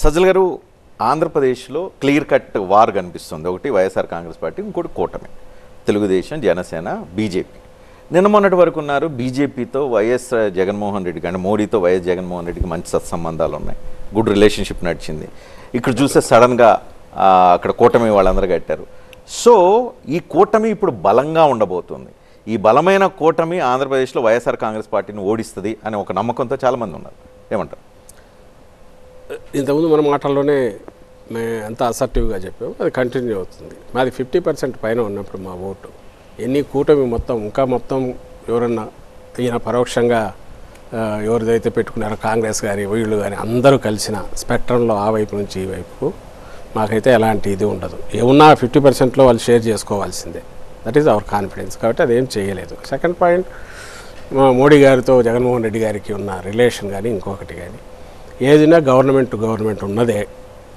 సజ్జల గారు ఆంధ్రప్రదేశ్లో clear cut war కనిపిస్తుంది. ఒకటి వైఎస్ఆర్ కాంగ్రెస్ పార్టీ, ఇంకోటి కూటమి, తెలుగుదేశం, జనసేన, బీజేపీ. నిన్న మొన్నటి వరకు ఉన్నారు బీజేపీతో వైఎస్ జగన్మోహన్ రెడ్డి కానీ మోడీతో వైఎస్ జగన్మోహన్ రెడ్డికి మంచి సత్సంబంధాలు ఉన్నాయి, గుడ్ రిలేషన్షిప్ నడిచింది. ఇక్కడ చూస్తే సడన్గా అక్కడ కూటమి వాళ్ళందరూ కట్టారు. సో ఈ కూటమి ఇప్పుడు బలంగా ఉండబోతుంది. ఈ బలమైన కూటమి ఆంధ్రప్రదేశ్లో వైఎస్ఆర్ కాంగ్రెస్ పార్టీని ఓడిస్తుంది అనే ఒక నమ్మకంతో చాలామంది ఉన్నారు. ఏమంటారు? ఇంతకుముందు మన మాటల్లోనే మేము ఎంత అసర్టివ్గా చెప్పాము, అది కంటిన్యూ అవుతుంది. మాది 50% పైన ఉన్నప్పుడు మా ఓటు ఎన్ని కూటమి మొత్తం ఎవరన్నా ఈయన పరోక్షంగా ఎవరిదైతే పెట్టుకున్నారో కాంగ్రెస్ కానీ వీళ్ళు కానీ అందరూ కలిసిన స్పెక్ట్రంలో ఆ వైపు నుంచి ఈ వైపుకు మాకైతే ఎలాంటి ఇది ఉండదు. ఏమున్నా 50%లో వాళ్ళు షేర్ చేసుకోవాల్సిందే. That is our confidence. కాబట్టి అదేం చేయలేదు. సెకండ్ పాయింట్, మోడీ గారితో జగన్మోహన్ రెడ్డి గారికి ఉన్న రిలేషన్ కానీ ఇంకొకటి కానీ ఏదైనా గవర్నమెంట్ ఉన్నదే.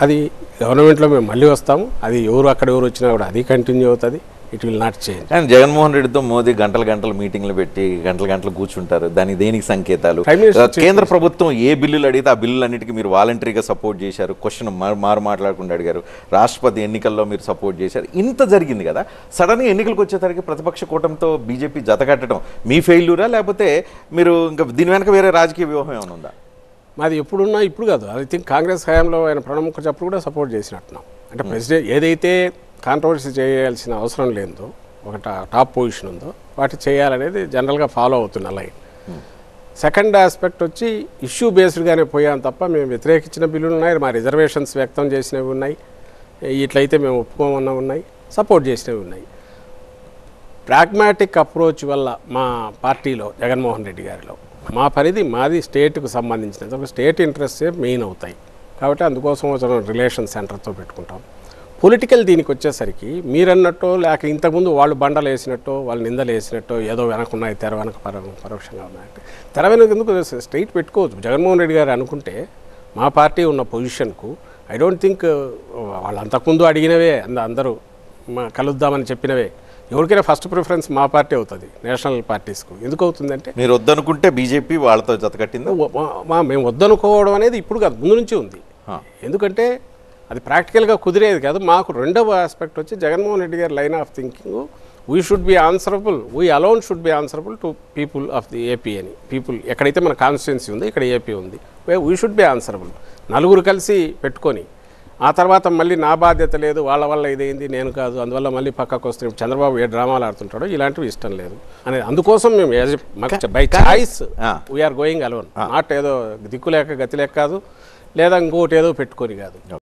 అది గవర్నమెంట్లో మేము మళ్ళీ వస్తాము. అది ఎవరు వచ్చినా కూడా అది కంటిన్యూ అవుతుంది. It will not change. కానీ జగన్మోహన్ రెడ్డితో మోదీ గంటల మీటింగ్లు పెట్టి గంటలు కూర్చుంటారు. దానికి దేనికి సంకేతాలు? కేంద్ర ప్రభుత్వం ఏ బిల్లులు అడిగితే ఆ బిల్లులన్నిటికీ మీరు వాలంటరీగా సపోర్ట్ చేశారు. క్వశ్చన్ మాట్లాడకుండా అడిగారు. రాష్ట్రపతి ఎన్నికల్లో మీరు సపోర్ట్ చేశారు. ఇంత జరిగింది కదా, సడన్గా ఎన్నికలకు వచ్చేసరికి ప్రతిపక్ష కూటమితో బీజేపీ జతకట్టడం మీ ఫెయిల్యూరా, లేకపోతే మీరు ఇంకా దీని వెనక వేరే రాజకీయ వ్యూహం ఏమైనా ఉందా? మాది ఎప్పుడున్నా ఇప్పుడు కాదు. ఐ థింక్ కాంగ్రెస్ హయాంలో ఆయన ప్రణబ్ ముఖర్జీ అప్పుడు కూడా సపోర్ట్ చేసినట్టున్నాం. అంటే ప్రెసిడెంట్ ఏదైతే కాంట్రవర్సీ చేయాల్సిన అవసరం లేదో, ఒక టాప్ పొజిషన్ ఉందో వాటి చేయాలనేది జనరల్గా ఫాలో అవుతున్న లైన్. సెకండ్ ఆస్పెక్ట్ వచ్చి ఇష్యూ బేస్డ్గానే పోయాం తప్ప మేము వ్యతిరేకించిన బిల్లులు ఉన్నాయి, మా రిజర్వేషన్స్ వ్యక్తం చేసినవి ఉన్నాయి, ఇట్లయితే మేము ఒప్పుకోమన్నవి ఉన్నాయి, సపోర్ట్ చేసినవి ఉన్నాయి. ప్రాగ్మాటిక్ అప్రోచ్ వల్ల మా పార్టీలో జగన్మోహన్ రెడ్డి గారిలో మా పరిధి మాది స్టేట్కు సంబంధించినది. ఒక స్టేట్ ఇంట్రెస్టే మెయిన్ అవుతాయి. కాబట్టి అందుకోసం రిలేషన్ సెంటర్తో పెట్టుకుంటాం. పొలిటికల్ దీనికి వచ్చేసరికి మీరన్నట్టు లేక ఇంతకుముందు వాళ్ళు బండలు వేసినట్టు వాళ్ళు నిందలు వేసినట్టు ఏదో వెనకున్నాయి, తెర వెనక పరోక్షంగా ఉన్నాయంటే తెర వెనక ఎందుకు స్ట్రైట్ పెట్టుకోవచ్చు. జగన్మోహన్ రెడ్డి గారు అనుకుంటే మా పార్టీ ఉన్న పొజిషన్కు ఐ డోంట్ థింక్ వాళ్ళు అంతకుముందు అడిగినవే అందరూ కలుద్దామని చెప్పినవే ఎవరికైనా ఫస్ట్ ప్రిఫరెన్స్ మా పార్టీ అవుతుంది. నేషనల్ పార్టీస్కు ఎందుకు అవుతుందంటే మీరు వద్దనుకుంటే బీజేపీ వాళ్ళతో జతకట్టింది. మేము వద్దనుకోవడం అనేది ఇప్పుడు కాదు, ముందు నుంచి ఉంది. ఎందుకంటే అది ప్రాక్టికల్గా కుదిరేది కాదు. మాకు రెండవ ఆస్పెక్ట్ వచ్చి జగన్మోహన్ రెడ్డి గారి line of thinking, we should be answerable, we alone should be answerable to people of the AP అని. పీపుల్ ఎక్కడైతే మన కాన్స్టిట్యున్సీ ఉంది, ఇక్కడ ఏపీ ఉంది, వీ షుడ్ బి ఆన్సరబుల్. నలుగురు కలిసి పెట్టుకొని ఆ తర్వాత మళ్ళీ నా బాధ్యత లేదు, వాళ్ళ వల్ల ఇదేంది, నేను కాదు, అందువల్ల మళ్ళీ పక్కకు వస్తే చంద్రబాబు ఏ డ్రామాలు ఆడుతుంటాడో ఇలాంటివి ఇష్టం లేదు అనేది. అందుకోసం మేము by choice we're going alone. Not ఏదో దిక్కు లేక గతి లేక కాదు, లేదా ఇంకోటి ఏదో పెట్టుకొని కాదు.